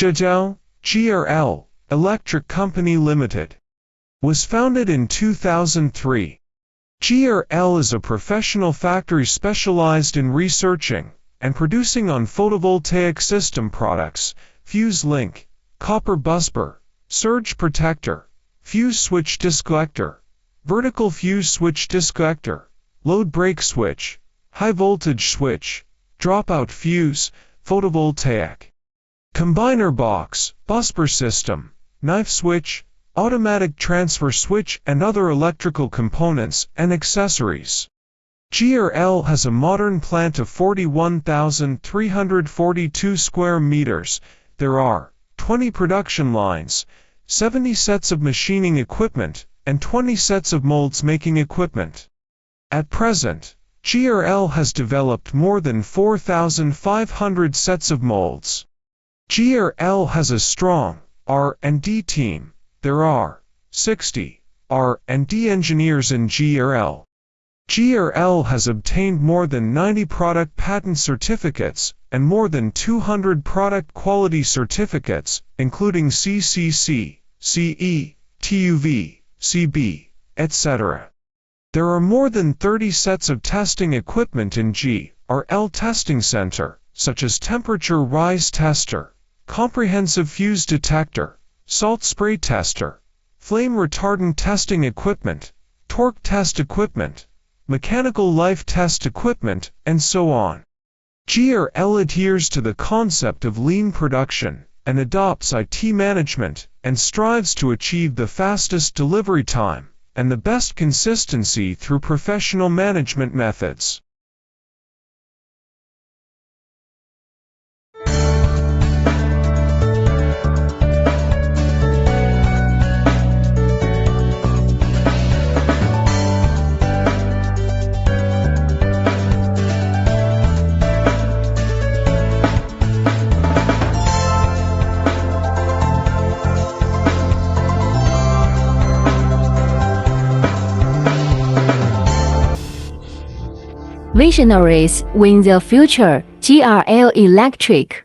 GRL, Electric Company Limited, was founded in 2003. GRL is a professional factory specialized in researching and producing on photovoltaic system products, fuse link, copper busbar, surge protector, fuse switch disconnector, vertical fuse switch disconnector, load break switch, high voltage switch, dropout fuse, photovoltaic combiner box, busbar system, knife switch, automatic transfer switch and other electrical components and accessories. GRL has a modern plant of 41,342 square meters. There are 20 production lines, 70 sets of machining equipment, and 20 sets of molds making equipment. At present, GRL has developed more than 4,500 sets of molds. GRL has a strong R&D team. There are 60 R&D engineers in GRL. GRL has obtained more than 90 product patent certificates and more than 200 product quality certificates, including CCC, CE, TUV, CB, etc. There are more than 30 sets of testing equipment in GRL testing center, such as temperature rise tester, comprehensive fuse detector, salt spray tester, flame retardant testing equipment, torque test equipment, mechanical life test equipment, and so on. GRL adheres to the concept of lean production and adopts IT management and strives to achieve the fastest delivery time and the best consistency through professional management methods. Visionaries win the future. GRL Electric.